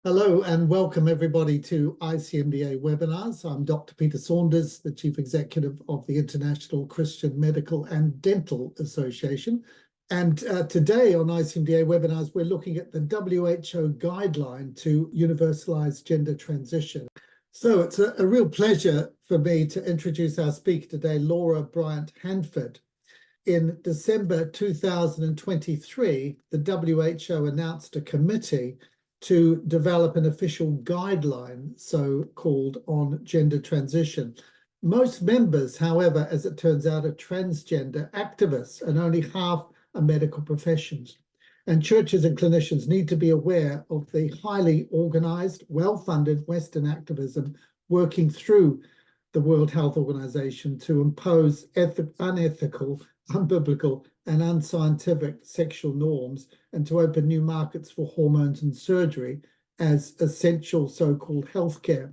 Hello and welcome everybody to ICMDA webinars. I'm Dr. Peter Saunders, the Chief Executive of the International Christian Medical and Dental Association. And today on ICMDA webinars, we're looking at the WHO guideline to universalize gender transition. So it's a real pleasure for me to introduce our speaker today, Laura Bryant Hanford. In December 2023, the WHO announced a committee to develop an official guideline, so-called, on gender transition. Most members, however, as it turns out, are transgender activists, and only half are medical professions. And churches and clinicians need to be aware of the highly organized, well-funded Western activism working through the World Health Organization to impose unethical, unbiblical, and unscientific sexual norms, and to open new markets for hormones and surgery as essential so-called healthcare.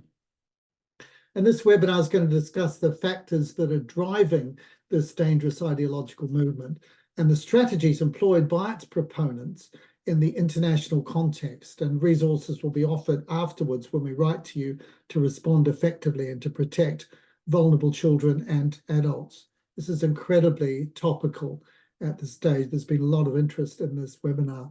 And this webinar is going to discuss the factors that are driving this dangerous ideological movement and the strategies employed by its proponents in the international context. And resources will be offered afterwards when we write to you to respond effectively and to protect vulnerable children and adults. This is incredibly topical at this stage. There's been a lot of interest in this webinar.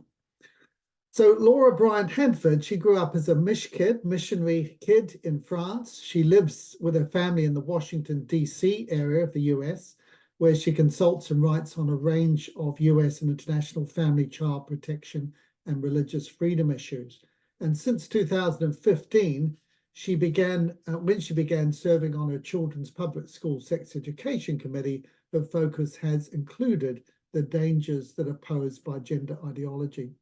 So Laura Bryant Hanford, she grew up as a missionary kid in France. She lives with her family in the Washington, D.C. area of the US, where she consults and writes on a range of US and international family, child protection, and religious freedom issues. And since 2015, when she began serving on her children's public school sex education committee, her focus has included the dangers that are posed by gender ideology.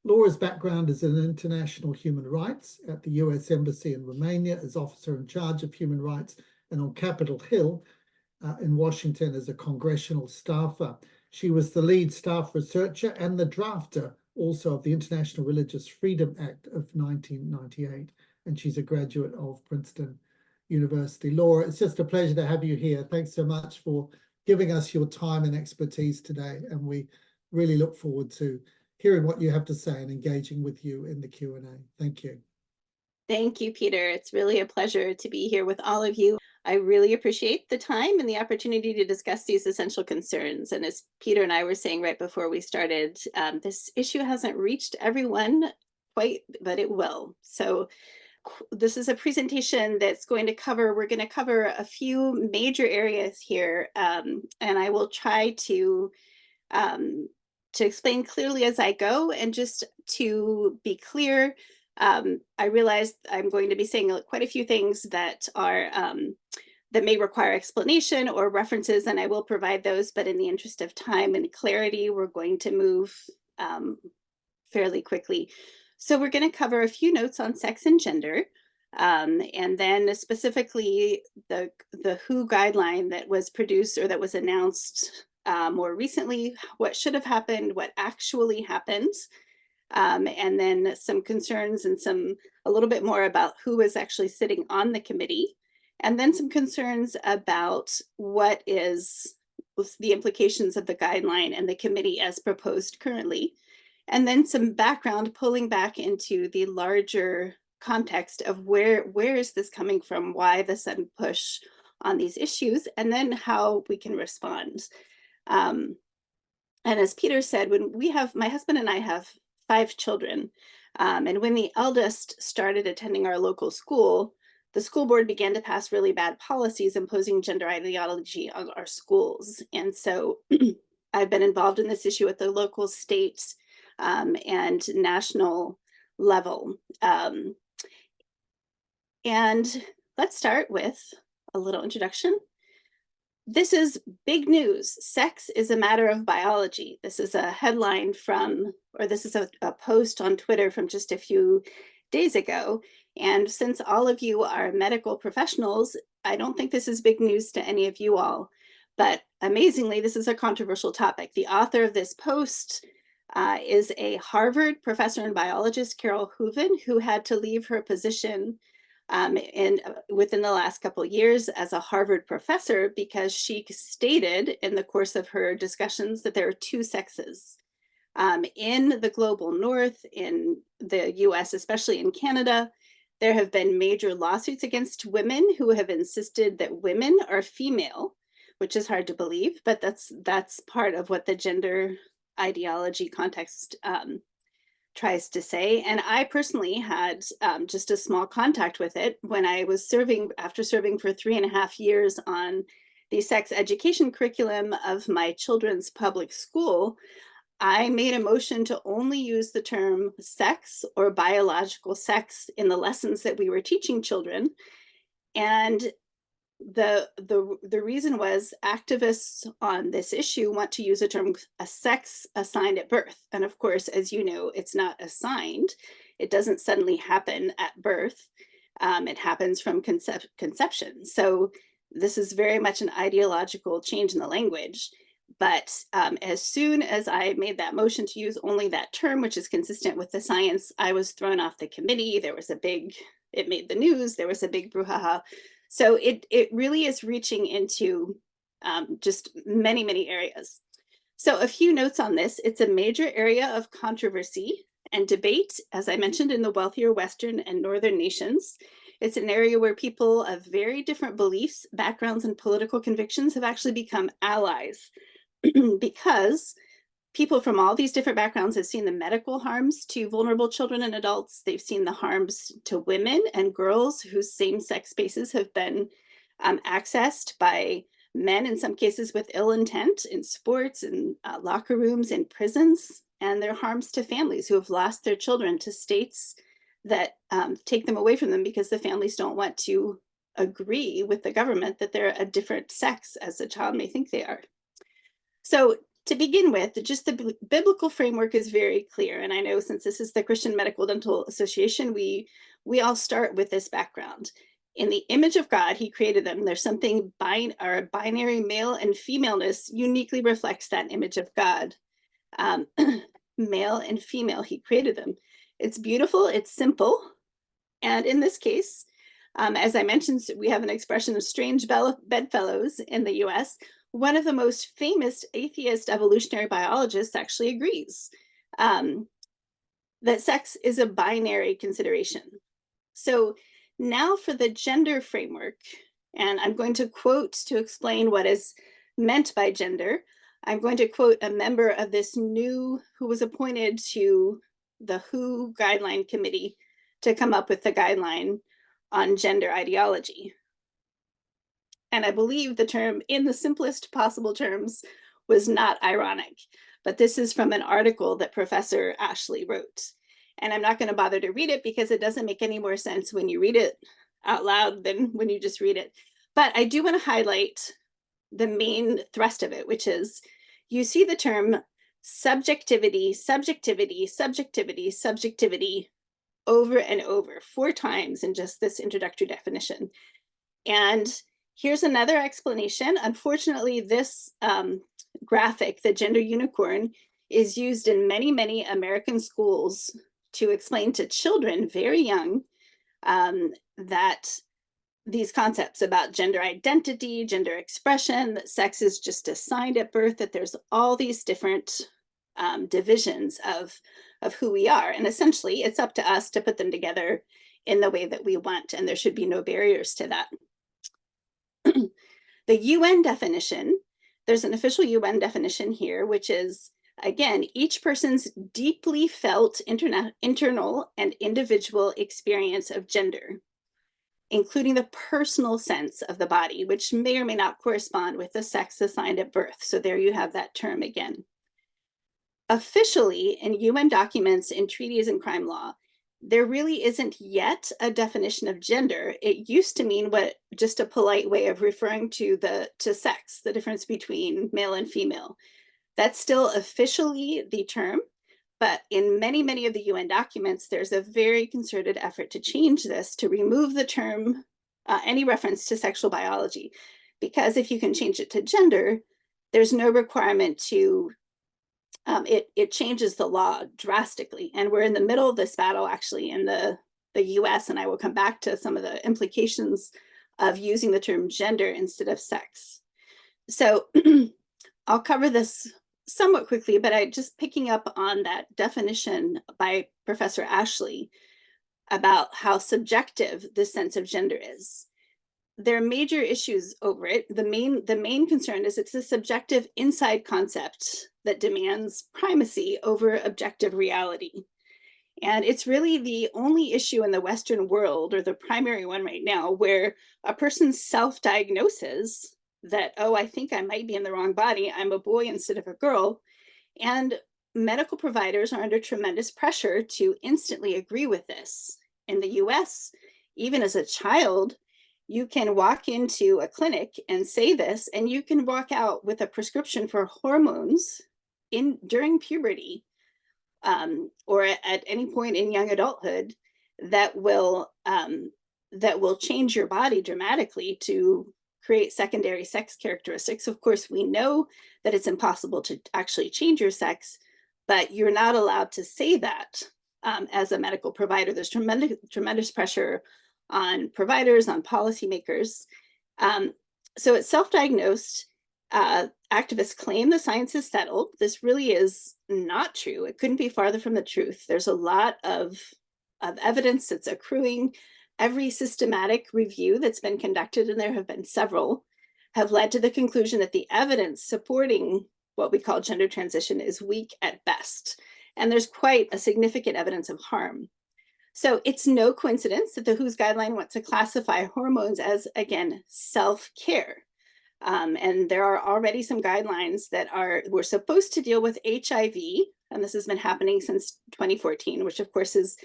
Laura's background is in international human rights at the US Embassy in Romania as officer in charge of human rights, and on Capitol Hill in Washington as a congressional staffer. She was the lead staff researcher and the drafter also of the International Religious Freedom Act of 1998. And she's a graduate of Princeton University. Laura, it's just a pleasure to have you here. Thanks so much for giving us your time and expertise today. And we really look forward to hearing what you have to say and engaging with you in the Q&A. Thank you. Thank you, Peter. It's really a pleasure to be here with all of you. I really appreciate the time and the opportunity to discuss these essential concerns. And as Peter and I were saying right before we started, this issue hasn't reached everyone quite, but it will. So this is a presentation that's we're going to cover a few major areas here, and I will try to explain clearly as I go. And just to be clear, I realize I'm going to be saying quite a few things that are that may require explanation or references, and I will provide those, but in the interest of time and clarity, we're going to move fairly quickly. So we're going to cover a few notes on sex and gender, and then specifically the WHO guideline that was produced or that was announced more recently, what should have happened, what actually happened, and then some concerns and a little bit more about who is actually sitting on the committee, and then some concerns about what is the implications of the guideline and the committee as proposed currently. And then some background pulling back into the larger context of where is this coming from, why the sudden push on these issues, and then how we can respond. And as Peter said, my husband and I have 5 children, and when the eldest started attending our local school, the school board began to pass really bad policies imposing gender ideology on our schools. And so I've been involved in this issue at the local, state, and national level. And let's start with a little introduction. This is big news. Sex is a matter of biology. This is a headline this is a post on Twitter from just a few days ago. And since all of you are medical professionals, I don't think this is big news to any of you all. But amazingly, this is a controversial topic. The author of this post is a Harvard professor and biologist, Carol Hooven, who had to leave her position within the last couple of years as a Harvard professor because she stated in the course of her discussions that there are 2 sexes. In the global north, in the US, especially in Canada, there have been major lawsuits against women who have insisted that women are female, which is hard to believe, but that's part of what the gender ideology context tries to say. And I personally had just a small contact with it when I was serving, after serving for 3.5 years on the sex education curriculum of my children's public school. I made a motion to only use the term sex or biological sex in the lessons that we were teaching children. And the reason was activists on this issue want to use a term, a sex assigned at birth. And of course, as you know, it's not assigned. It doesn't suddenly happen at birth. It happens from conception. So this is very much an ideological change in the language. But as soon as I made that motion to use only that term, which is consistent with the science, I was thrown off the committee. There was a big, it made the news. There was a big brouhaha. So it really is reaching into just many, many areas. So a few notes on this. It's a major area of controversy and debate, as I mentioned, in the wealthier Western and Northern nations. It's an area where people of very different beliefs, backgrounds, and political convictions have actually become allies because people from all these different backgrounds have seen the medical harms to vulnerable children and adults. They've seen the harms to women and girls whose same-sex spaces have been accessed by men, in some cases with ill intent, in sports and locker rooms, in prisons, and their harms to families who have lost their children to states that take them away from them because the families don't want to agree with the government that they're a different sex as the child may think they are. So to begin with, just the biblical framework is very clear. And I know since this is the Christian Medical Dental Association, we all start with this background. In the image of God, he created them. There's something binary male and femaleness uniquely reflects that image of God. Male and female, he created them. It's beautiful, it's simple. And in this case, as I mentioned, we have an expression of strange bedfellows in the US. One of the most famous atheist evolutionary biologists actually agrees that sex is a binary consideration. So now for the gender framework, and I'm going to quote to explain what is meant by gender. I'm going to quote a member of this who was appointed to the WHO guideline committee to come up with the guideline on gender ideology. And I believe the term, in the simplest possible terms, was not ironic, but this is from an article that Professor Ashley wrote. And I'm not going to bother to read it because it doesn't make any more sense when you read it out loud than when you just read it. But I do want to highlight the main thrust of it, which is you see the term subjectivity, subjectivity, subjectivity, subjectivity over and over 4 times in just this introductory definition. And here's another explanation. Unfortunately, this graphic, the gender unicorn, is used in many, many American schools to explain to children very young that these concepts about gender identity, gender expression, that sex is just assigned at birth, that there's all these different divisions of who we are. And essentially, it's up to us to put them together in the way that we want, and there should be no barriers to that. The UN definition, there's an official UN definition here, which is, again, each person's deeply felt internal and individual experience of gender, including the personal sense of the body, which may or may not correspond with the sex assigned at birth. So there you have that term again. Officially, in UN documents, in treaties and crime law, there really isn't yet a definition of gender. It used to mean just a polite way of referring to sex, the difference between male and female. That's still officially the term, but in many, many of the UN documents, there's a very concerted effort to change this, to remove the term, any reference to sexual biology, because if you can change it to gender, there's no requirement to it changes the law drastically. And we're in the middle of this battle actually in the US, and I will come back to some of the implications of using the term gender instead of sex. So I'll cover this somewhat quickly, but I just picking up on that definition by Professor Ashley about how subjective this sense of gender is. There are major issues over it. The main concern is it's a subjective inside concept that demands primacy over objective reality. And it's really the only issue in the Western world, or the primary one right now, where a person self-diagnoses that, oh, I think I might be in the wrong body. I'm a boy instead of a girl. And medical providers are under tremendous pressure to instantly agree with this. In the US, even as a child, you can walk into a clinic and say this, and you can walk out with a prescription for hormones during puberty, or at any point in young adulthood, that will change your body dramatically to create secondary sex characteristics. Of course, we know that it's impossible to actually change your sex, but you're not allowed to say that as a medical provider. There's tremendous pressure on providers, on policymakers. So it's self-diagnosed. Activists claim the science is settled. This really is not true. It couldn't be farther from the truth. There's a lot of evidence that's accruing. Every systematic review that's been conducted, and there have been several, have led to the conclusion that the evidence supporting what we call gender transition is weak at best. And there's quite a significant evidence of harm. So it's no coincidence that the WHO's guideline wants to classify hormones as, again, self-care. And there are already some guidelines that were supposed to deal with HIV, and this has been happening since 2014, which of course is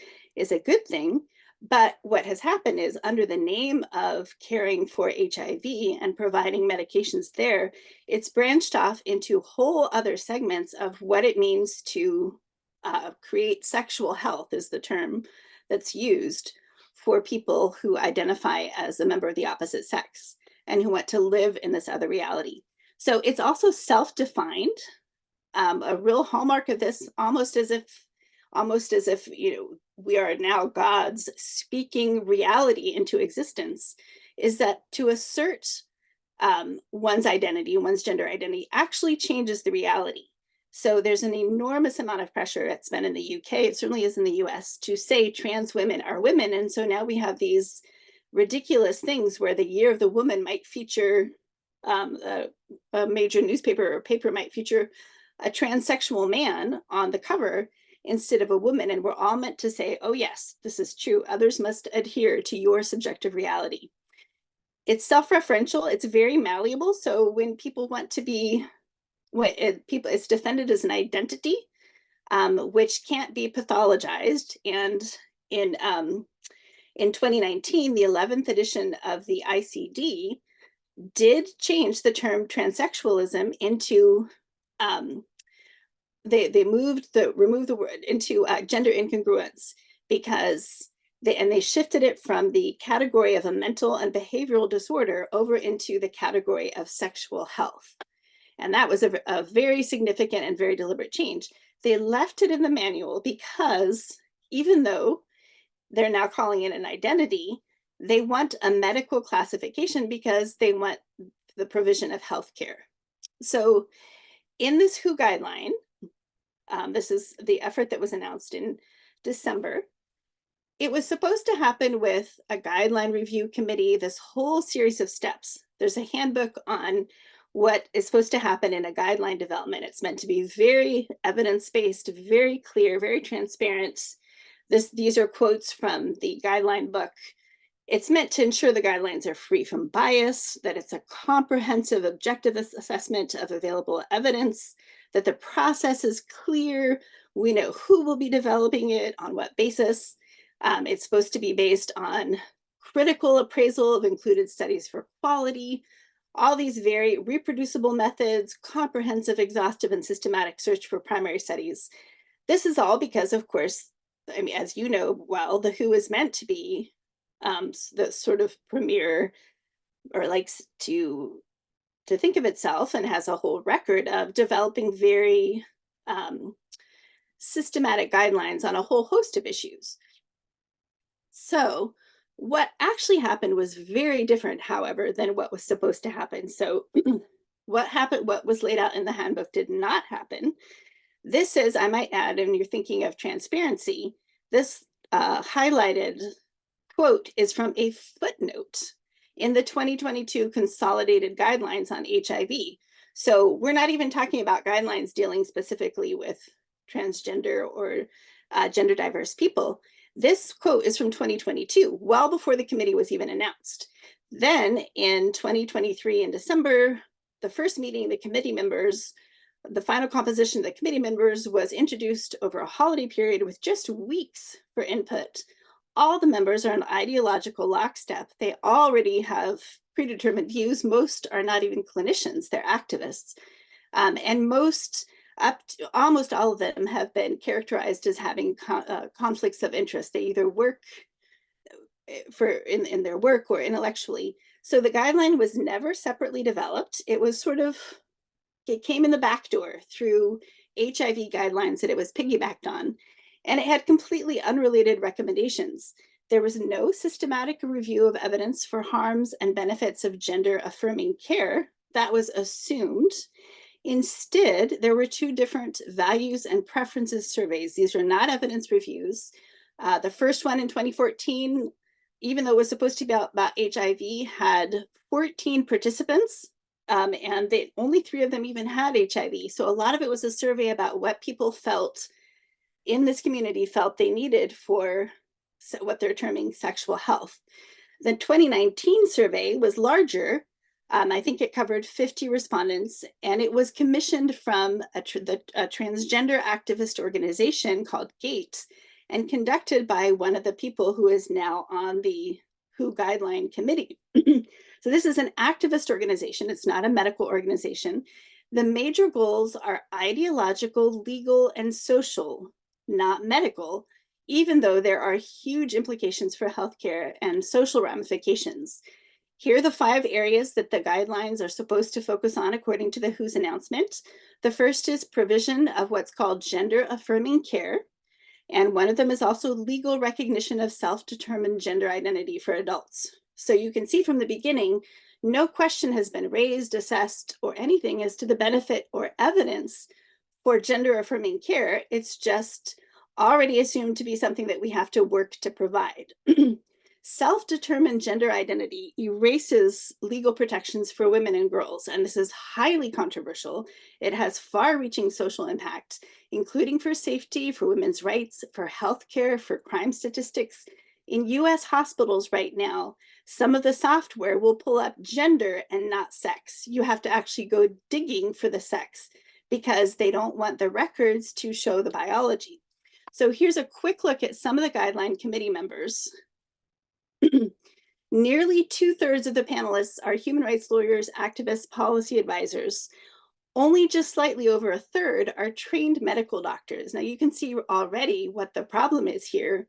a good thing. But what has happened is, under the name of caring for HIV and providing medications there, it's branched off into whole other segments of what it means to create sexual health, is the term that's used for people who identify as a member of the opposite sex and who want to live in this other reality. So it's also self-defined, a real hallmark of this, almost as if we are now gods speaking reality into existence, is that to assert one's identity, one's gender identity, actually changes the reality. So there's an enormous amount of pressure. It's been in the UK, it certainly is in the US, to say trans women are women. And so now we have these ridiculous things where the Year of the Woman might feature, a major newspaper or paper might feature a transsexual man on the cover instead of a woman. And we're all meant to say, oh yes, this is true. Others must adhere to your subjective reality. It's self-referential, it's very malleable. So when people want to be, it's defended as an identity, which can't be pathologized. And in 2019, the 11th edition of the ICD did change the term transsexualism into, they removed the word into gender incongruence, because they shifted it from the category of a mental and behavioral disorder over into the category of sexual health. And that was a very significant and very deliberate change. They left it in the manual because, even though they're now calling it an identity, they want a medical classification because they want the provision of healthcare. So in this WHO guideline, this is the effort that was announced in December. It was supposed to happen with a guideline review committee, this whole series of steps. There's a handbook on what is supposed to happen in a guideline development. It's meant to be very evidence-based, very clear, very transparent. These are quotes from the guideline book. It's meant to ensure the guidelines are free from bias, that it's a comprehensive, objective assessment of available evidence, that the process is clear. We know who will be developing it, on what basis. It's supposed to be based on critical appraisal of included studies for quality, all these very reproducible methods, comprehensive, exhaustive, and systematic search for primary studies. This is all because, of course, I mean, as you know well, the WHO is meant to be the sort of premier, or likes to think of itself, and has a whole record of developing very systematic guidelines on a whole host of issues. So what actually happened was very different, however, than what was supposed to happen. So What happened, what was laid out in the handbook did not happen. This is, I might add, and you're thinking of transparency, this highlighted quote is from a footnote in the 2022 consolidated guidelines on HIV. So we're not even talking about guidelines dealing specifically with transgender or gender diverse people. This quote is from 2022, well before the committee was even announced. Then in 2023 in December, the first meeting, the committee members, the final composition of the committee members was introduced over a holiday period with just weeks for input. All the members are in ideological lockstep. They already have predetermined views. Most are not even clinicians, they're activists. And almost all of them have been characterized as having conflicts of interest. They either work in their work or intellectually. So the guideline was never separately developed. It was sort of, it came in the back door through HIV guidelines that it was piggybacked on, and it had completely unrelated recommendations. There was no systematic review of evidence for harms and benefits of gender affirming care. That was assumed. Instead, there were two different values and preferences surveys. These were not evidence reviews. The first one in 2014, even though it was supposed to be about HIV, had 14 participants, and only 3 of them even had HIV. So a lot of it was a survey about what people felt in this community felt they needed for what they're terming sexual health. The 2019 survey was larger. I think it covered 50 respondents, and it was commissioned from a transgender activist organization called GATE and conducted by one of the people who is now on the WHO guideline committee. So this is an activist organization. It's not a medical organization. The major goals are ideological, legal, and social, not medical, even though there are huge implications for healthcare and social ramifications. Here are the 5 areas that the guidelines are supposed to focus on according to the WHO's announcement. The first is provision of what's called gender affirming care. And one of them is also legal recognition of self-determined gender identity for adults. So you can see from the beginning, no question has been raised, assessed, or anything as to the benefit or evidence for gender affirming care. It's just already assumed to be something that we have to work to provide. Self-determined gender identity erases legal protections for women and girls, and this is highly controversial. It has far-reaching social impact, including for safety, for women's rights, for healthcare, for crime statistics. In US hospitals right now, some of the software will pull up gender and not sex. You have to actually go digging for the sex because they don't want the records to show the biology. So here's a quick look at some of the guideline committee members. Nearly 2/3 of the panelists are human rights lawyers, activists, policy advisors. Only just slightly over 1/3 are trained medical doctors. Now you can see already what the problem is here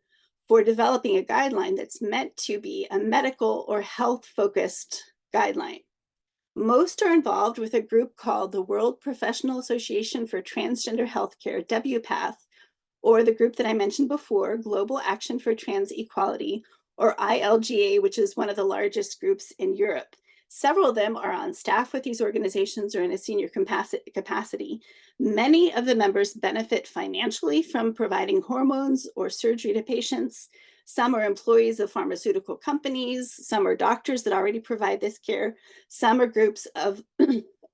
for developing a guideline that's meant to be a medical or health-focused guideline. Most are involved with a group called the World Professional Association for Transgender Healthcare, WPATH, or the group that I mentioned before, Global Action for Trans Equality, or ILGA, which is one of the largest groups in Europe. Several of them are on staff with these organizations or in a senior capacity. Many of the members benefit financially from providing hormones or surgery to patients. Some are employees of pharmaceutical companies. Some are doctors that already provide this care. Some are groups of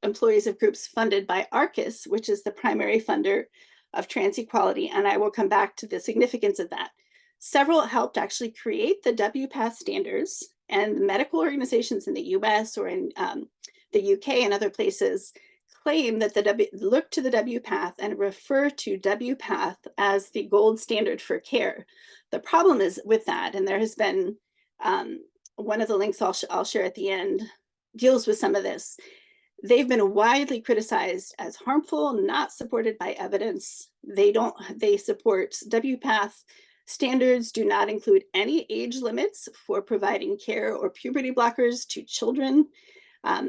employees of groups funded by ARCIS, which is the primary funder of trans equality, and I will come back to the significance of that. Several helped actually create the WPATH standards, and medical organizations in the US or in the UK and other places claim that look to the WPATH and refer to WPATH as the gold standard for care. The problem is with that, and there has been one of the links I'll share at the end deals with some of this. They've been widely criticized as harmful, not supported by evidence. They support WPATH standards do not include any age limits for providing care or puberty blockers to children.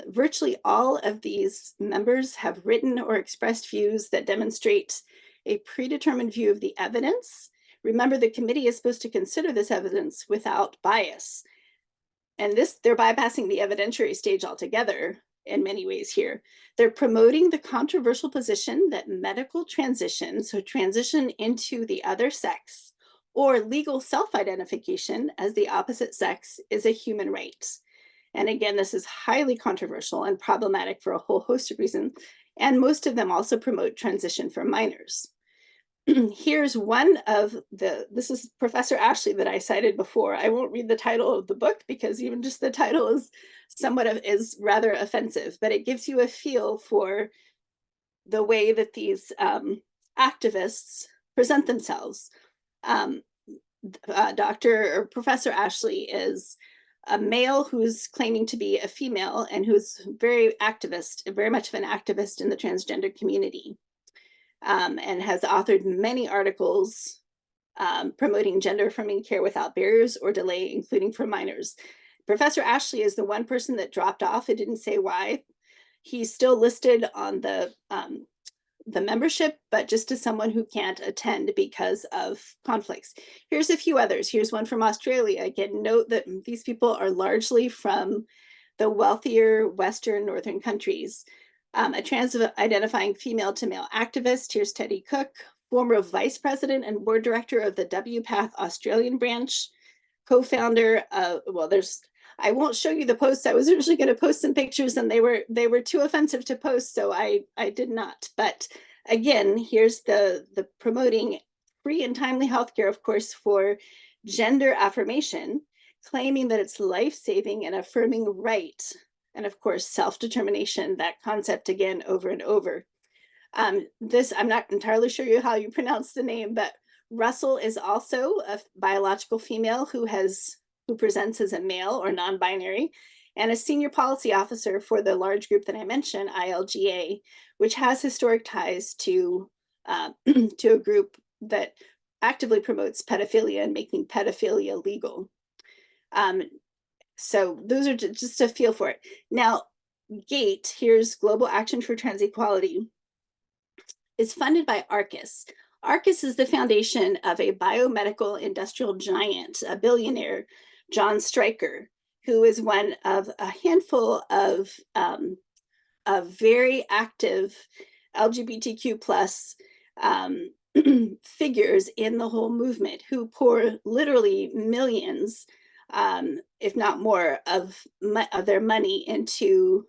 Virtually all of these members have written or expressed views that demonstrate a predetermined view of the evidence. Remember, the committee is supposed to consider this evidence without bias. And they're bypassing the evidentiary stage altogether in many ways here. They're promoting the controversial position that medical transition, so transition into the other sex, or legal self-identification as the opposite sex, is a human right. And again, this is highly controversial and problematic for a whole host of reasons. And most of them also promote transition for minors. Here's one of this is Professor Ashley that I cited before. I won't read the title of the book because even just the title is is rather offensive, but it gives you a feel for the way that these activists present themselves. Dr. or Professor Ashley is a male who's claiming to be a female and who's very much of an activist in the transgender community, and has authored many articles promoting gender-affirming care without barriers or delay, including for minors. Professor Ashley is the one person that dropped off. It didn't say why. He's still listed on the membership, but just as someone who can't attend because of conflicts. Here's a few others. Here's one from Australia. Again, note that these people are largely from the wealthier Western Northern countries. A trans-identifying female to male activist. Here's Teddy Cook, former vice president and board director of the WPATH Australian branch, co-founder of, I won't show you the posts. I was originally going to post some pictures and they were too offensive to post, so I did not. But again, here's the promoting free and timely healthcare, of course, for gender affirmation, claiming that it's life-saving and affirming right, and of course, self-determination, that concept again over and over. This, I'm not entirely sure how you pronounce the name, but Russell is also a biological female who presents as a male or non-binary, and a senior policy officer for the large group that I mentioned, ILGA, which has historic ties to to a group that actively promotes pedophilia and making pedophilia legal. So those are just a feel for it. Now, GATE, here's Global Action for Trans Equality, is funded by Arcus. Arcus is the foundation of a biomedical industrial giant, a billionaire, John Stryker, who is one of a handful of very active LGBTQ plus figures in the whole movement, who pour literally millions, if not more, of their money into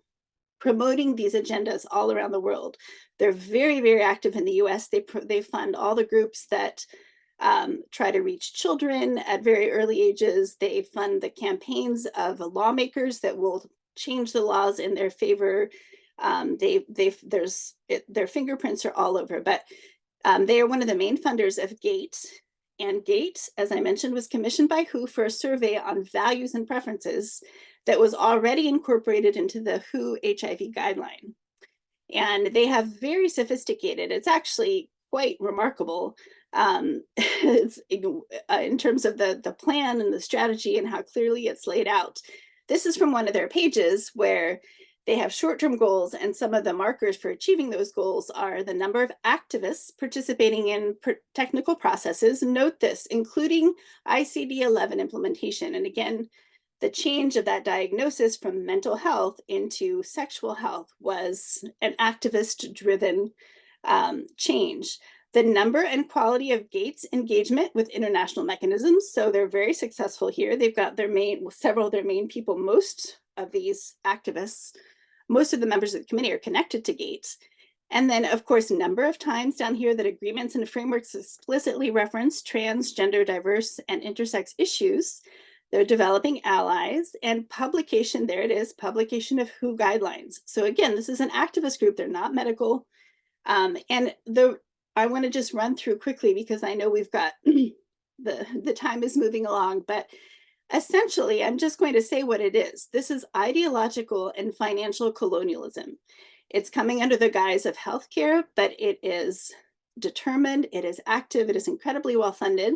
promoting these agendas all around the world. They're very, very active in the US. They fund all the groups that try to reach children at very early ages. They fund the campaigns of lawmakers that will change the laws in their favor. Their fingerprints are all over, but they are one of the main funders of GATE. And GATE, as I mentioned, was commissioned by WHO for a survey on values and preferences that was already incorporated into the WHO HIV guideline. And they have very sophisticated, it's actually quite remarkable in terms of the plan and the strategy and how clearly it's laid out. This is from one of their pages where they have short-term goals, and some of the markers for achieving those goals are the number of activists participating in technical processes. Note this, including ICD-11 implementation. And again, the change of that diagnosis from mental health into sexual health was an activist-driven change. The number and quality of GATE's engagement with international mechanisms. So they're very successful here. They've got several of their main people. Most of these activists, most of the members of the committee are connected to GATE. And then, of course, number of times down here that agreements and frameworks explicitly reference trans, gender, diverse, and intersex issues. They're developing allies, and publication, there it is, publication of WHO guidelines. So again, this is an activist group. They're not medical. I want to just run through quickly because I know we've got the time is moving along, but essentially, I'm just going to say what it is. This is ideological and financial colonialism. It's coming under the guise of healthcare, but it is determined, it is active, it is incredibly well funded.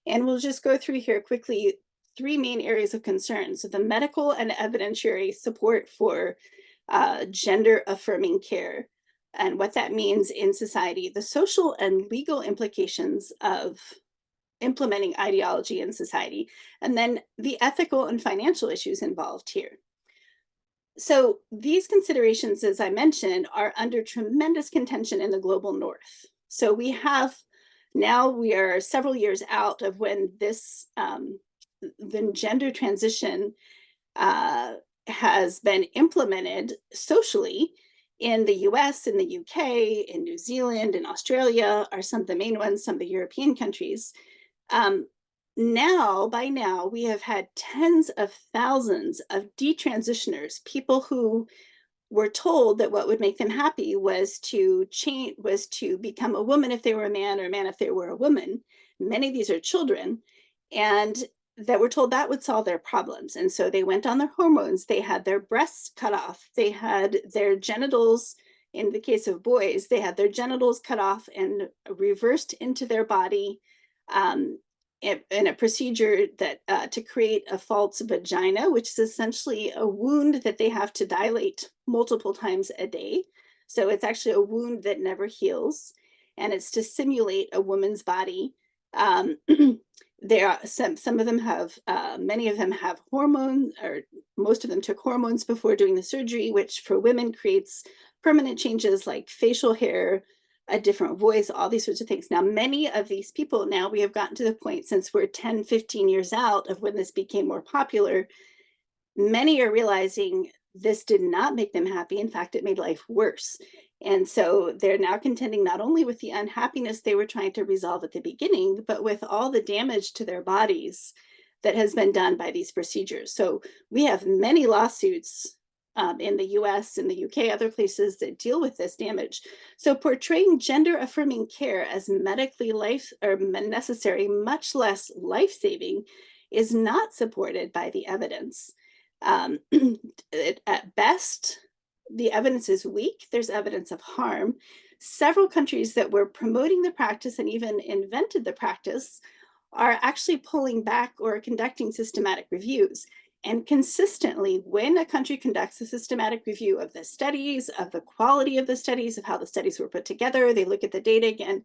And we'll just go through here quickly 3 main areas of concern. So the medical and evidentiary support for gender affirming care and what that means in society, the social and legal implications of implementing ideology in society, and then the ethical and financial issues involved here. So these considerations, as I mentioned, are under tremendous contention in the global north. So we are several years out of when the gender transition uh, has been implemented socially in the US, in the UK, in New Zealand, in Australia are some of the main ones, some of the European countries. Um, by now, we have had tens of thousands of detransitioners, people who were told that what would make them happy was to become a woman if they were a man, or a man if they were a woman. Many of these are children, and that were told that would solve their problems. And so they went on their hormones, they had their breasts cut off, they had their genitals, in the case of boys, they had their genitals cut off and reversed into their body, um, in a procedure that to create a false vagina, which is essentially a wound that they have to dilate multiple times a day. So it's actually a wound that never heals, and it's to simulate a woman's body. Um, there are some of them have many of them have hormones, or most of them took hormones before doing the surgery, which for women creates permanent changes like facial hair, a different voice, all these sorts of things. Now, many of these people, now we have gotten to the point, since we're 10, 15 years out of when this became more popular, many are realizing this did not make them happy. In fact, it made life worse. And so they're now contending not only with the unhappiness they were trying to resolve at the beginning, but with all the damage to their bodies that has been done by these procedures. So we have many lawsuits in the US, in the UK, other places that deal with this damage. So portraying gender affirming care as medically necessary, much less life saving, is not supported by the evidence. At best, the evidence is weak. There's evidence of harm. Several countries that were promoting the practice and even invented the practice are actually pulling back or conducting systematic reviews. And consistently, when a country conducts a systematic review of the studies, of the quality of the studies, of how the studies were put together, they look at the data again,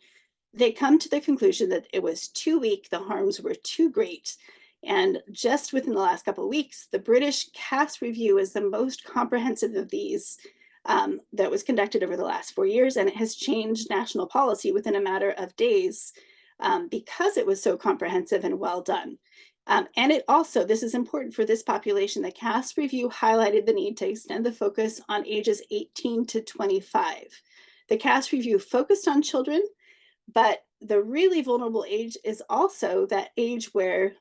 they come to the conclusion that it was too weak, the harms were too great. And just within the last couple of weeks, the British CAS review is the most comprehensive of these that was conducted over the last 4 years, and it has changed national policy within a matter of days because it was so comprehensive and well done. And it also, this is important for this population, the CAS review highlighted the need to extend the focus on ages 18 to 25. The CAS review focused on children, but the really vulnerable age is also that age where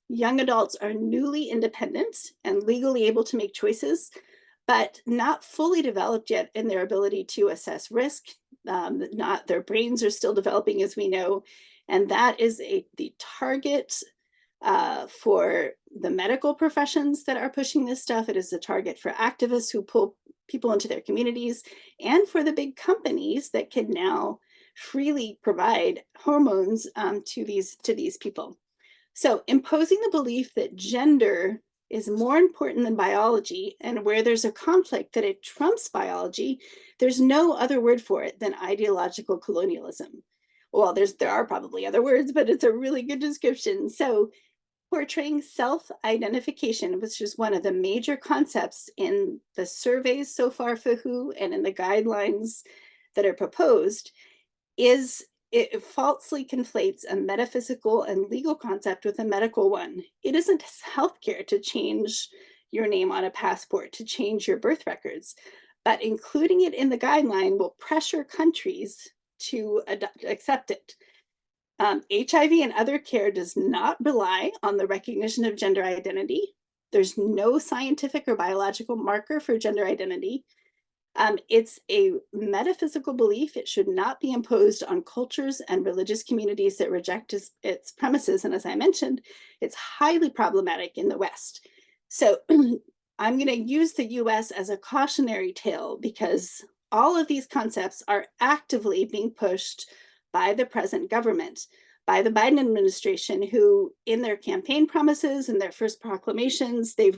young adults are newly independent and legally able to make choices, but not fully developed yet in their ability to assess risk. Not their brains are still developing, as we know, and that is the target for the medical professions that are pushing this stuff. It is a target for activists who pull people into their communities, and for the big companies that can now freely provide hormones to these people. So imposing the belief that gender is more important than biology, and where there's a conflict that it trumps biology, there's no other word for it than ideological colonialism. Well, there are probably other words, but it's a really good description. So portraying self-identification, which is one of the major concepts in the surveys so far for WHO and in the guidelines that are proposed, it falsely conflates a metaphysical and legal concept with a medical one. It isn't healthcare to change your name on a passport, to change your birth records, but including it in the guideline will pressure countries to accept it. HIV and other care does not rely on the recognition of gender identity. There's no scientific or biological marker for gender identity. It's a metaphysical belief. It should not be imposed on cultures and religious communities that reject its premises. And as I mentioned, it's highly problematic in the West. So I'm going to use the US as a cautionary tale, because all of these concepts are actively being pushed by the present government, by the Biden administration, who in their campaign promises and their first proclamations, they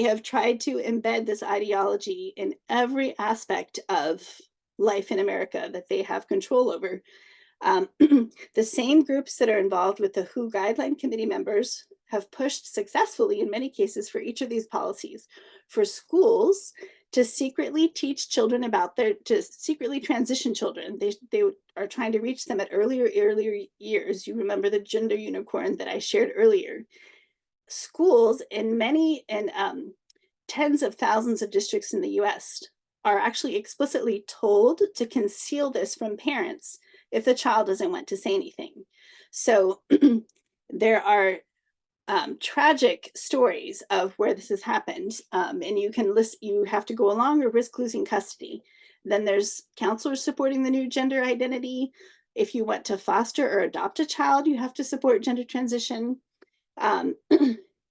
have tried to embed this ideology in every aspect of life in America that they have control over. The same groups that are involved with the WHO guideline committee members have pushed successfully in many cases for each of these policies for schools to secretly teach children about to secretly transition children. They are trying to reach them at earlier years. You remember the gender unicorn that I shared earlier. Schools in tens of thousands of districts in the US are actually explicitly told to conceal this from parents if the child doesn't want to say anything. So there are tragic stories of where this has happened, and you have to go along or risk losing custody. Then there's counselors supporting the new gender identity. If you want to foster or adopt a child, you have to support gender transition. And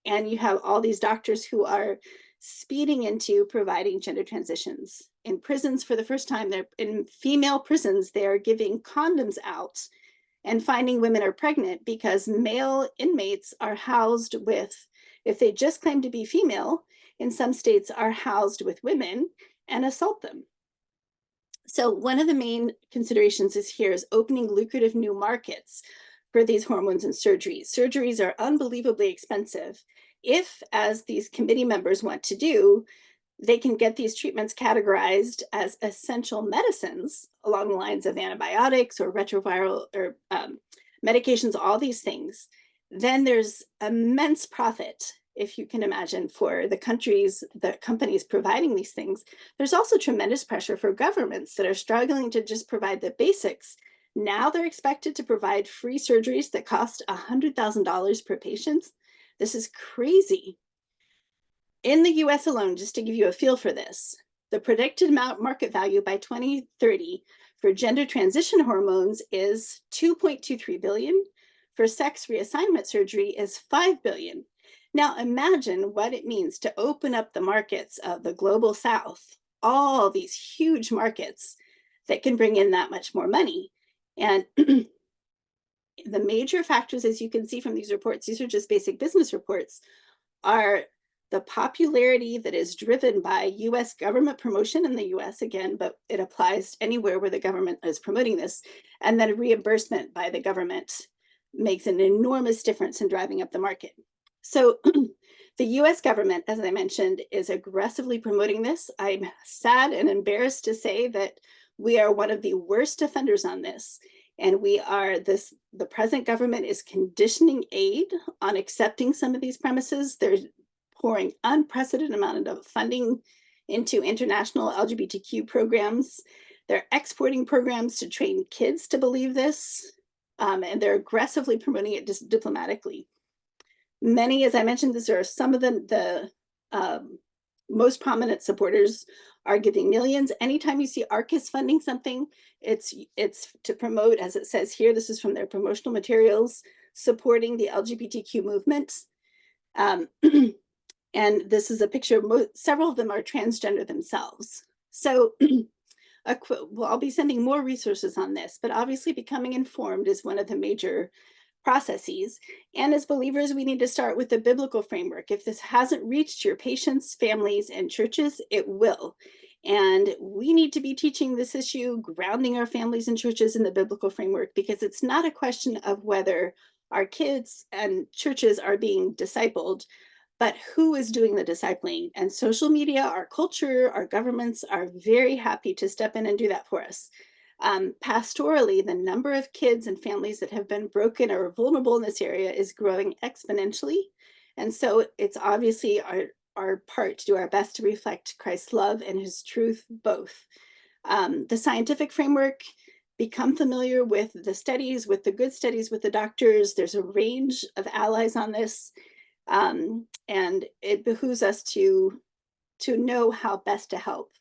you have all these doctors who are speeding into providing gender transitions. In prisons, for the first time, in female prisons, they are giving condoms out and finding women are pregnant because male inmates are housed with, if they just claim to be female, in some states are housed with women and assault them. So one of the main considerations is opening lucrative new markets for these hormones and surgeries. Surgeries are unbelievably expensive. If, as these committee members want to do, they can get these treatments categorized as essential medicines along the lines of antibiotics or retroviral or medications, all these things, then there's immense profit, if you can imagine, for the companies providing these things. There's also tremendous pressure for governments that are struggling to just provide the basics. Now they're expected to provide free surgeries that cost $100,000 per patient. This is crazy. In the US alone, just to give you a feel for this, the predicted market value by 2030 for gender transition hormones is 2.23 billion. For sex reassignment surgery is 5 billion. Now imagine what it means to open up the markets of the global South, all these huge markets that can bring in that much more money. And the major factors, as you can see from these reports, these are just basic business reports, are the popularity that is driven by US government promotion in the US, again, but it applies anywhere where the government is promoting this, and then reimbursement by the government makes an enormous difference in driving up the market. So the US government, as I mentioned, is aggressively promoting this. I'm sad and embarrassed to say that we are one of the worst offenders on this. And the present government is conditioning aid on accepting some of these premises. They're pouring unprecedented amount of funding into international LGBTQ programs. They're exporting programs to train kids to believe this, and they're aggressively promoting it just diplomatically. Many, as I mentioned, these are some of the most prominent supporters are giving millions. Anytime you see ARCIS funding something, it's to promote, as it says here, this is from their promotional materials, supporting the LGBTQ movement. And this is a picture, several of them are transgender themselves. So well, I'll be sending more resources on this, but obviously becoming informed is one of the major processes. And as believers, we need to start with the biblical framework. If this hasn't reached your patients, families, and churches, it will. And we need to be teaching this issue, grounding our families and churches in the biblical framework, because it's not a question of whether our kids and churches are being discipled, but who is doing the discipling. And social media, our culture, our governments are very happy to step in and do that for us. Pastorally, the number of kids and families that have been broken or vulnerable in this area is growing exponentially. And so it's obviously our part to do our best to reflect Christ's love and his truth both. The scientific framework, become familiar with the studies, with the good studies, with the doctors. There's a range of allies on this. And it behooves us to know how best to help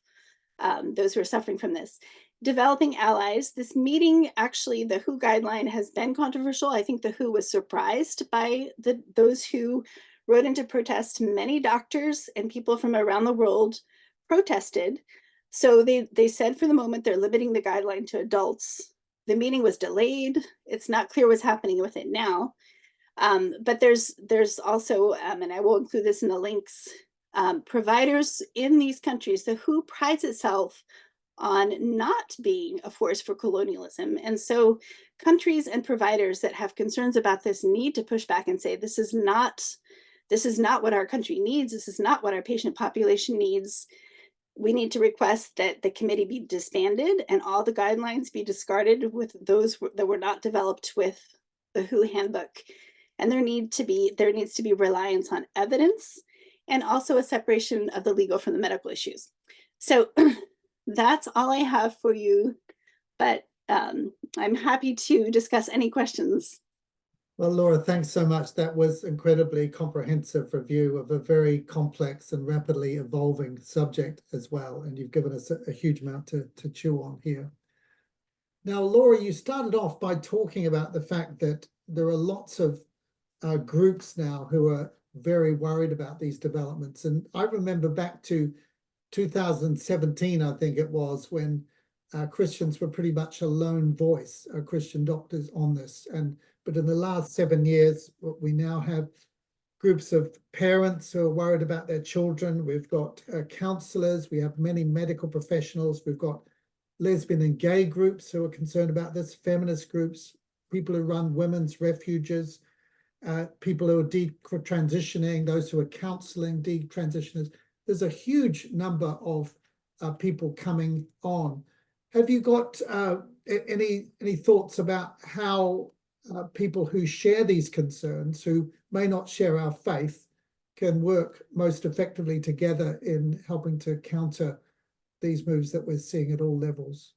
those who are suffering from this. Developing allies. This meeting, actually, the WHO guideline has been controversial. I think the WHO was surprised by those who wrote into protest. Many doctors and people from around the world protested. So they said for the moment they're limiting the guideline to adults. The meeting was delayed. It's not clear what's happening with it now. But there's also, and I will include this in the links, providers in these countries. The WHO prides itself on not being a force for colonialism. And so countries and providers that have concerns about this need to push back and say, this is not what our country needs. This is not what our patient population needs. We need to request that the committee be disbanded and all the guidelines be discarded with those that were not developed with the WHO handbook. And there needs to be reliance on evidence and also a separation of the legal from the medical issues. So that's all I have for you, but I'm happy to discuss any questions. Well, Laura, thanks so much. That was incredibly comprehensive review of a very complex and rapidly evolving subject as well. And you've given us a huge amount to chew on here. Now, Laura, you started off by talking about the fact that there are lots of groups now who are very worried about these developments. And I remember back to 2017, I think it was, when Christians were pretty much a lone voice, Christian doctors on this. But in the last 7 years, we now have groups of parents who are worried about their children. We've got counselors, we have many medical professionals, we've got lesbian and gay groups who are concerned about this, feminist groups, people who run women's refuges, people who are detransitioning, those who are counseling detransitioners. There's a huge number of people coming on. Have you got any thoughts about how people who share these concerns, who may not share our faith, can work most effectively together in helping to counter these moves that we're seeing at all levels?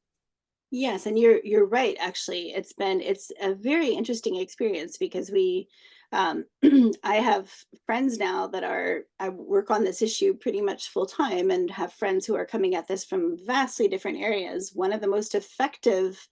Yes, and you're right. Actually, it's a very interesting experience because I have friends now that I work on this issue pretty much full time, and have friends who are coming at this from vastly different areas. One of the most effective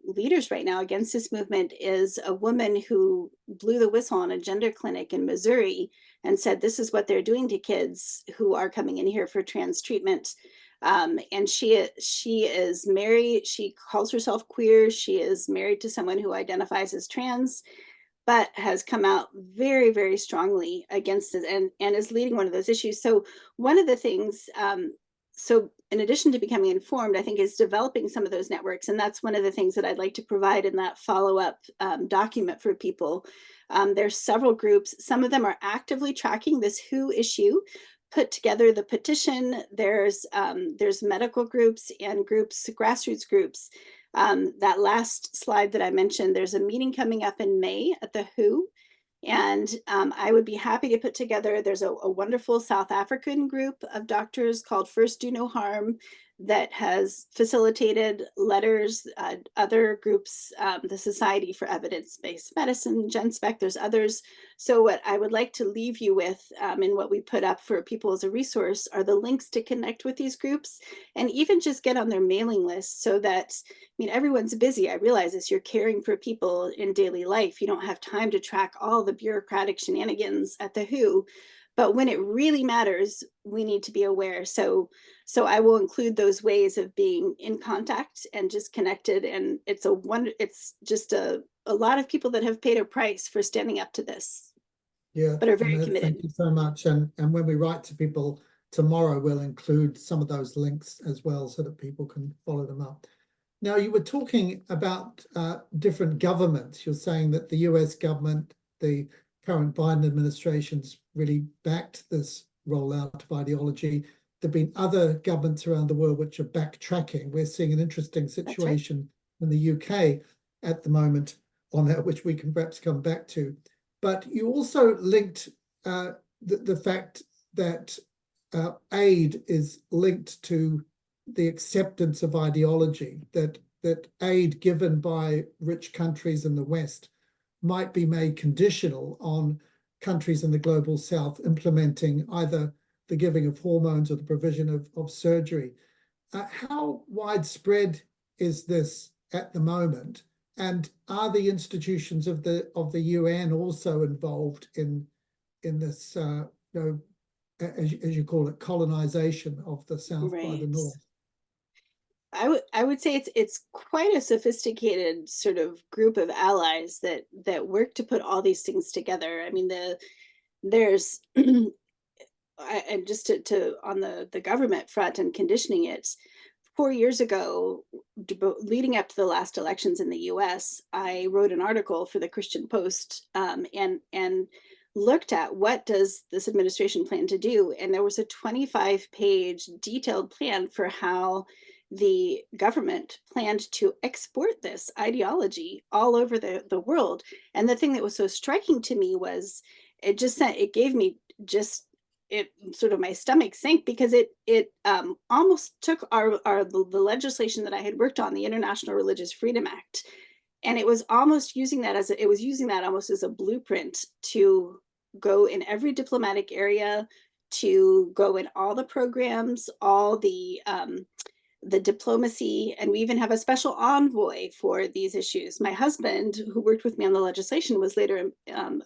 leaders right now against this movement is a woman who blew the whistle on a gender clinic in Missouri and said, this is what they're doing to kids who are coming in here for trans treatment. And she is married. She calls herself queer. She is married to someone who identifies as trans, but has come out very, very strongly against it, and is leading one of those issues. So one of the things, so in addition to becoming informed, I think is developing some of those networks. And that's one of the things that I'd like to provide in that follow-up document for people. There's several groups. Some of them are actively tracking this WHO issue, put together the petition. There's medical groups and groups, grassroots groups. That last slide that I mentioned, there's a meeting coming up in May at the WHO. And I would be happy to put together, there's a wonderful South African group of doctors called First Do No Harm that has facilitated letters, other groups, the Society for Evidence-Based Medicine, GenSpec, there's others. So what I would like to leave you with, and what we put up for people as a resource, are the links to connect with these groups and even just get on their mailing list, so that, I mean, everyone's busy. I realize this, you're caring for people in daily life. You don't have time to track all the bureaucratic shenanigans at the WHO. But when it really matters, we need to be aware. So I will include those ways of being in contact and just connected. And it's just a lot of people that have paid a price for standing up to this, Yeah, but are very no, committed. thank you so much. And when we write to people tomorrow, we'll include some of those links as well so that people can follow them up. Now, you were talking about different governments. You're saying that the US government, the current Biden administration's really backed this rollout of ideology. There've been other governments around the world which are backtracking. We're seeing an interesting situation in the UK at the moment on that, which we can perhaps come back to. But you also linked the fact that aid is linked to the acceptance of ideology, that aid given by rich countries in the West might be made conditional on countries in the global South implementing either the giving of hormones or the provision of surgery. How widespread is this at the moment? And are the institutions of the UN also involved in this, as you call it, colonization of the South by the North? I would say it's quite a sophisticated sort of group of allies that work to put all these things together. I mean, there's and just to on the government front and conditioning it, 4 years ago, leading up to the last elections in the US, I wrote an article for the Christian Post, and looked at what does this administration plan to do. And there was a 25-page detailed plan for how the government planned to export this ideology all over the world. And the thing that was so striking to me was it gave me just it sort of my stomach sank, because it almost took the legislation that I had worked on, the International Religious Freedom Act, and it was almost using that almost as a blueprint to go in every diplomatic area, to go in all the programs, all the diplomacy, and we even have a special envoy for these issues. My husband, who worked with me on the legislation, was later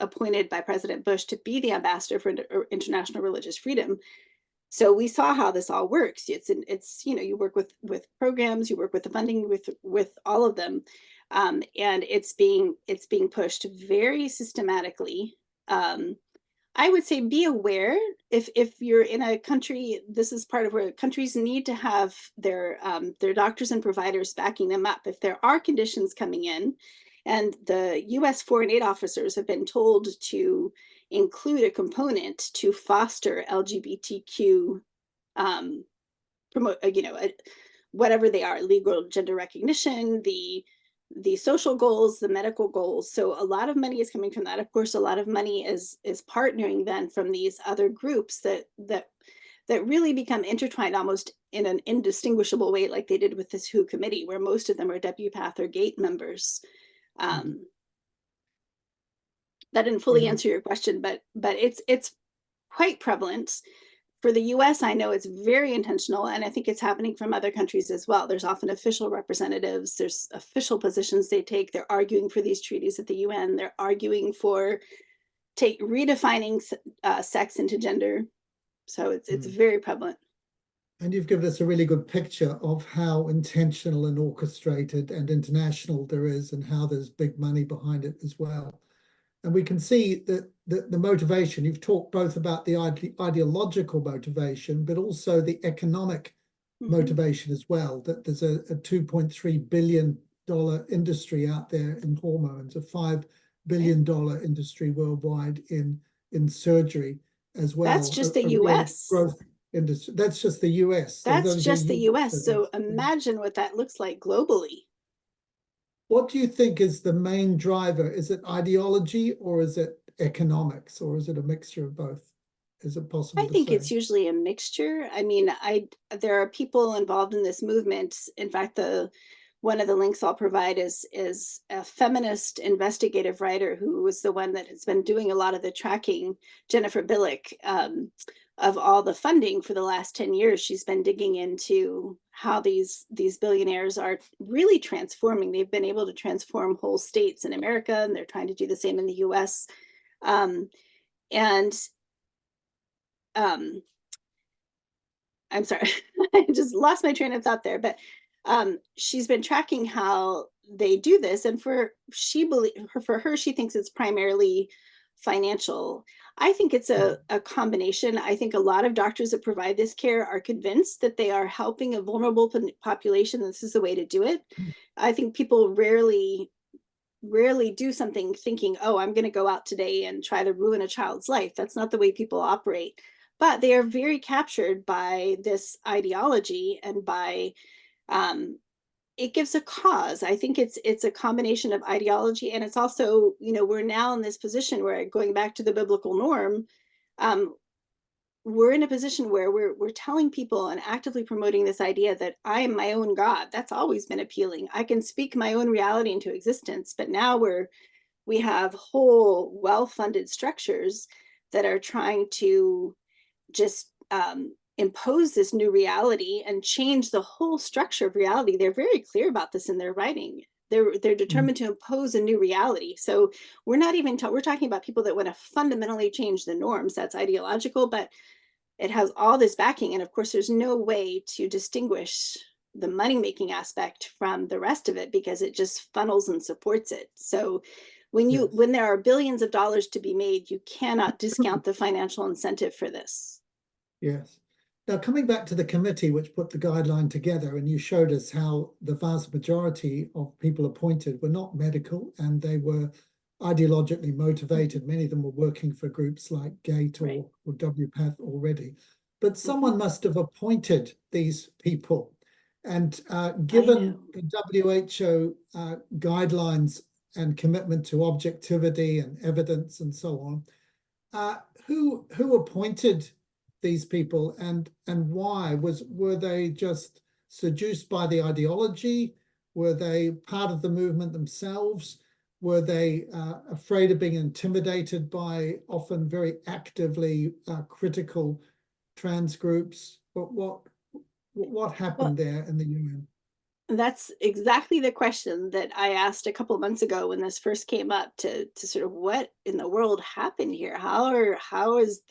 appointed by President Bush to be the ambassador for international religious freedom. So we saw how this all works. It's you work with programs, you work with the funding, with all of them, and it's being pushed very systematically. I would say be aware if you're in a country. This is part of where countries need to have their doctors and providers backing them up. If there are conditions coming in, and the U.S. foreign aid officers have been told to include a component to foster LGBTQ promote, whatever they are, legal gender recognition, the social goals, the medical goals. So a lot of money is coming from that. Of course, a lot of money is partnering then from these other groups that really become intertwined almost in an indistinguishable way, like they did with this WHO committee, where most of them are WPATH or GATE members. That didn't fully answer your question, but it's quite prevalent. For the US, I know it's very intentional, and I think it's happening from other countries as well. There's often official representatives, there's official positions they take. They're arguing for these treaties at the UN. They're arguing for redefining sex into gender. So it's very prevalent. And you've given us a really good picture of how intentional and orchestrated and international there is, and how there's big money behind it as well. And we can see that the motivation, you've talked both about the ideological motivation, but also the economic motivation as well, that there's a $2.3 billion industry out there in hormones, a $5 billion industry worldwide in surgery as well. That's just the US. Growth industry. That's just the US. That's just the US. So imagine what that looks like globally. What do you think is the main driver? Is it ideology, or is it economics, or is it a mixture of both? Is it possible I to think say? it's usually a mixture. I mean, there are people involved in this movement. In fact, one of the links I'll provide is a feminist investigative writer who was the one that has been doing a lot of the tracking, Jennifer Billick, of all the funding for the last 10 years. She's been digging into how these billionaires are really transforming. They've been able to transform whole states in America, and they're trying to do the same in the US. I'm sorry, I just lost my train of thought there, but she's been tracking how they do this, and for her, she thinks it's primarily financial. I think it's a combination. I think a lot of doctors that provide this care are convinced that they are helping a vulnerable population. This is the way to do it. I think people rarely do something thinking, oh, I'm going to go out today and try to ruin a child's life. That's not the way people operate. But they are very captured by this ideology, and by it gives a cause. I think it's a combination of ideology, and it's also, we're now in this position where, going back to the biblical norm, we're in a position where we're telling people and actively promoting this idea that I am my own God. That's always been appealing. I can speak my own reality into existence, but now we have whole well-funded structures that are trying to just impose this new reality and change the whole structure of reality. They're very clear about this in their writing. They're determined to impose a new reality. So we're not even we're talking about people that want to fundamentally change the norms. That's ideological, but it has all this backing. And of course, there's no way to distinguish the money-making aspect from the rest of it, because it just funnels and supports it. So when there are billions of dollars to be made, you cannot discount the financial incentive for this. Yes. Now, coming back to the committee which put the guideline together, and you showed us how the vast majority of people appointed were not medical and they were ideologically motivated. Many of them were working for groups like GATE Right. or WPATH already. But someone must have appointed these people. And given the WHO guidelines and commitment to objectivity and evidence and so on, who appointed these people and why? Were they just seduced by the ideology? Were they part of the movement themselves? Were they afraid of being intimidated by often very actively critical trans groups? But what happened there in the UN? That's exactly the question that I asked a couple of months ago when this first came up, to sort of what in the world happened here? How is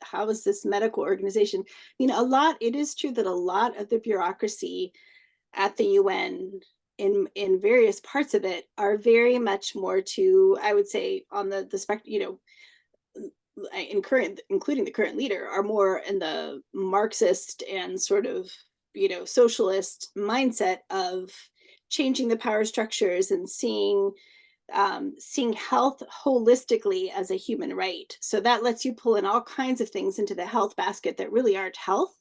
this medical organization? It is true that a lot of the bureaucracy at the UN, in various parts of it, are very much more to, I would say, on the spectrum, including the current leader, are more in the Marxist and sort of socialist mindset of changing the power structures and seeing health holistically as a human right. So that lets you pull in all kinds of things into the health basket that really aren't health,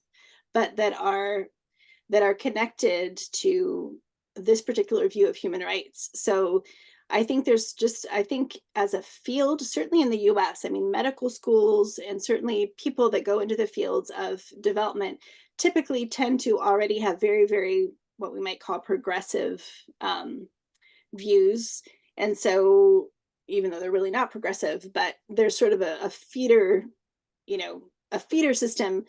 but that are connected to this particular view of human rights. So I think as a field, certainly in the US, I mean, medical schools and certainly people that go into the fields of development typically tend to already have very, very, what we might call progressive views. And so, even though they're really not progressive, but there's sort of a feeder, a feeder system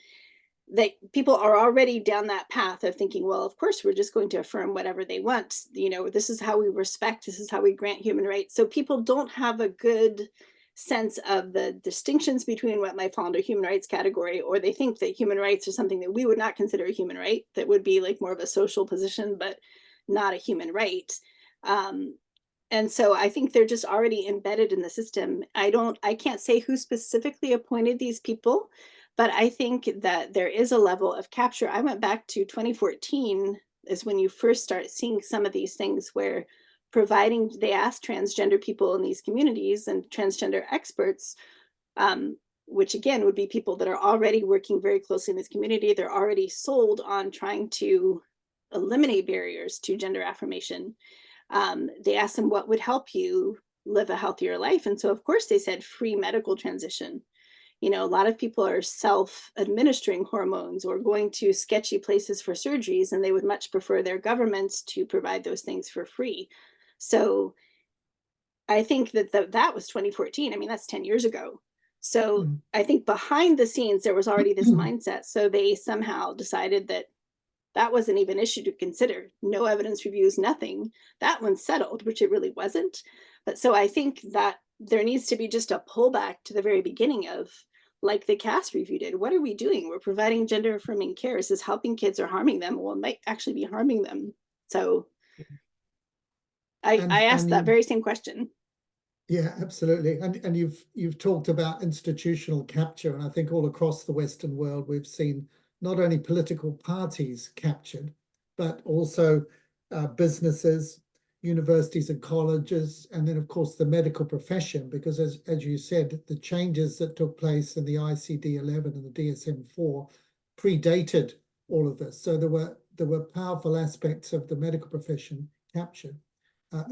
that people are already down that path of thinking, well, of course, we're just going to affirm whatever they want. This is how we respect, this is how we grant human rights. So people don't have a good sense of the distinctions between what might fall under human rights category, or they think that human rights are something that we would not consider a human right, that would be like more of a social position, but not a human right. And so I think they're just already embedded in the system. I can't say who specifically appointed these people, but I think that there is a level of capture. I went back to 2014 is when you first start seeing some of these things where they asked transgender people in these communities and transgender experts, which again would be people that are already working very closely in this community. They're already sold on trying to eliminate barriers to gender affirmation. They asked them what would help you live a healthier life. And so, of course, they said free medical transition. A lot of people are self-administering hormones or going to sketchy places for surgeries, and they would much prefer their governments to provide those things for free. So I think that was 2014. I mean, that's 10 years ago. So I think behind the scenes, there was already this mindset. So they somehow decided that wasn't even an issue to consider. No evidence reviews, nothing. That one's settled, which it really wasn't. But so I think that there needs to be just a pullback to the very beginning of, like the CAS review did. What are we doing? We're providing gender affirming care. Is this helping kids or harming them? Well, it might actually be harming them. So I asked that very same question. Yeah, absolutely. And you've talked about institutional capture, and I think all across the Western world we've seen not only political parties captured, but also businesses, universities and colleges, and then of course the medical profession, because as you said, the changes that took place in the ICD-11 and the DSM-4 predated all of this. So there were powerful aspects of the medical profession captured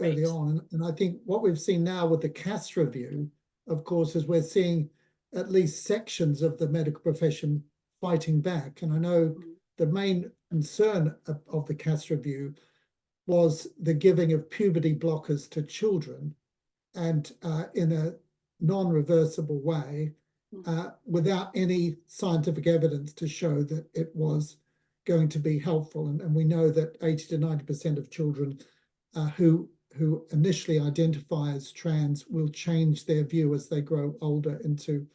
early on. And I think what we've seen now with the CAS review, of course, is we're seeing at least sections of the medical profession fighting back. And I know the main concern of the CAS review was the giving of puberty blockers to children, and in a non-reversible way, without any scientific evidence to show that it was going to be helpful. And we know that 80 to 90% of children who initially identify as trans will change their view as they grow older into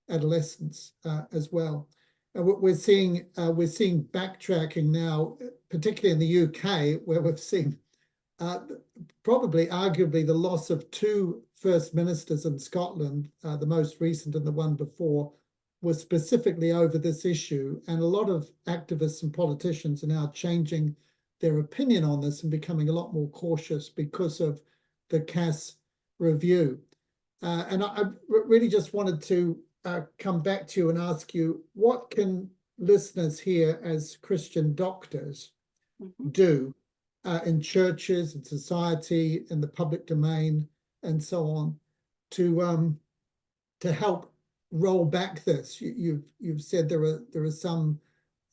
adolescence as well. We're seeing backtracking now, particularly in the UK, where we've seen probably arguably the loss of two first ministers in Scotland, the most recent and the one before, was specifically over this issue, and a lot of activists and politicians are now changing their opinion on this and becoming a lot more cautious because of the Cass review. And I really just wanted to come back to you and ask you, what can listeners here as Christian doctors do in churches, in society, in the public domain, and so on, to help roll back this? You've said there are some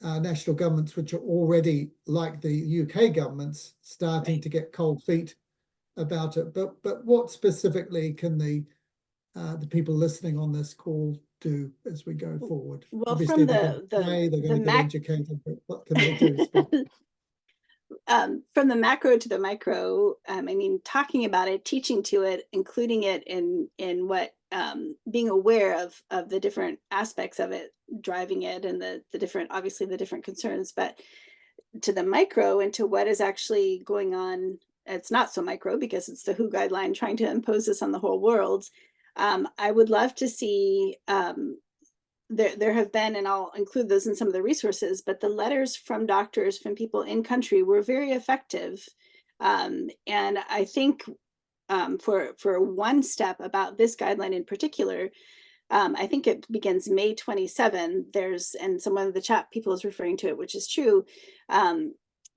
national governments which are already, like the UK governments, starting to get cold feet about it. But what specifically can the people listening on this call do as we go forward? Well, obviously from they're going to get educated, but what can they do? From the macro to the micro, I mean, talking about it, teaching to it, including it in what being aware of the different aspects of it, driving it, and the different, obviously the different concerns, but to the micro and to what is actually going on. It's not so micro because it's the WHO guideline trying to impose this on the whole world. I would love to see, there have been, and I'll include those in some of the resources, but the letters from doctors, from people in country, were very effective. And I think for one step about this guideline in particular, I think it begins May 27. And someone in the chat, people is referring to it, which is true.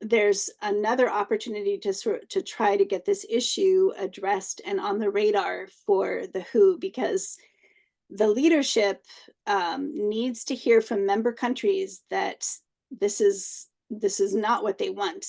There's another opportunity to try to get this issue addressed and on the radar for the WHO, because the leadership needs to hear from member countries that this is not what they want.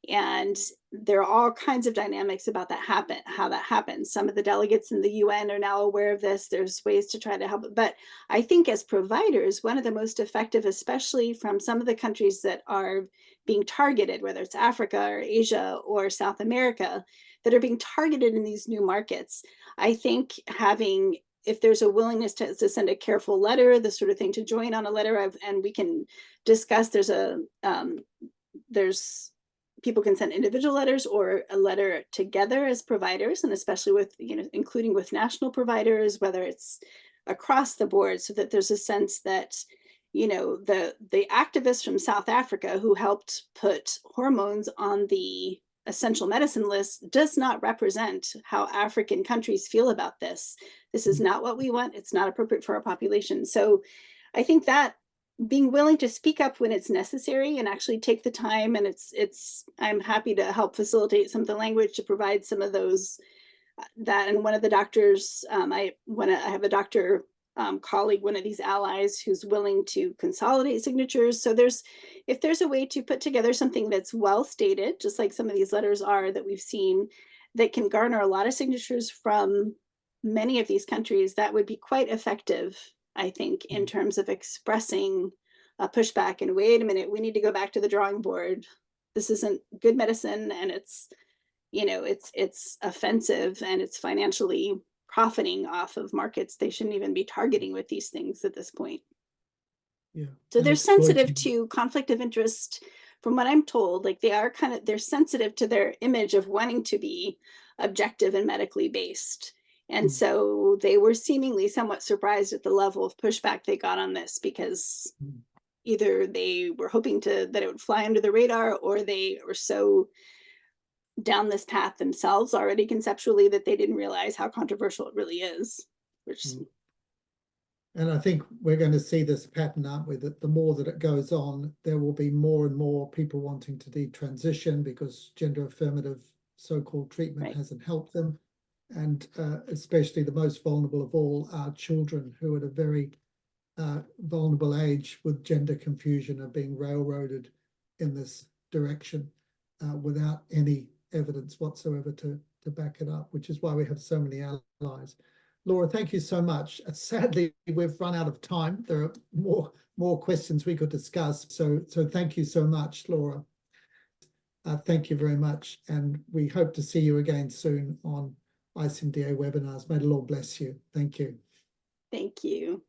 And there are all kinds of dynamics about how that happens. Some of the delegates in the UN are now aware of this. There's ways to try to help it. But I think as providers, one of the most effective, especially from some of the countries that are being targeted, whether it's Africa or Asia or South America, that are being targeted in these new markets, I think having, if there's a willingness to send a careful letter, the sort of thing, to join on a letter, and we can discuss, there's people can send individual letters or a letter together as providers, and especially with, including with national providers, whether it's across the board, so that there's a sense that, the activists from South Africa who helped put hormones on the essential medicine list does not represent how African countries feel about this. This is not what we want. It's not appropriate for our population. So I think that being willing to speak up when it's necessary and actually take the time, and I'm happy to help facilitate some of the language to provide some of those, that. And one of the doctors, I have a doctor colleague, one of these allies, who's willing to consolidate signatures. So if there's a way to put together something that's well stated, just like some of these letters are that we've seen, that can garner a lot of signatures from many of these countries, that would be quite effective, I think, in terms of expressing a pushback. And wait a minute, we need to go back to the drawing board. This isn't good medicine, and it's offensive, and it's financially profiting off of markets they shouldn't even be targeting with these things at this point. Yeah. So they're sensitive to conflict of interest, from what I'm told. Like, they're sensitive to their image of wanting to be objective and medically based. And so they were seemingly somewhat surprised at the level of pushback they got on this, because either they were hoping that it would fly under the radar, or they were so down this path themselves already conceptually that they didn't realize how controversial it really is. And I think we're going to see this pattern, aren't we? That the more that it goes on, there will be more and more people wanting to detransition because gender affirmative so-called treatment hasn't helped them. And especially the most vulnerable of all are children, who at a very vulnerable age with gender confusion are being railroaded in this direction without any evidence whatsoever to back it up, which is why we have so many allies. Laura, thank you so much. Sadly, we've run out of time. There are more questions we could discuss. So thank you so much, Laura. Thank you very much. And we hope to see you again soon on ICMDA webinars. May the Lord bless you. Thank you. Thank you.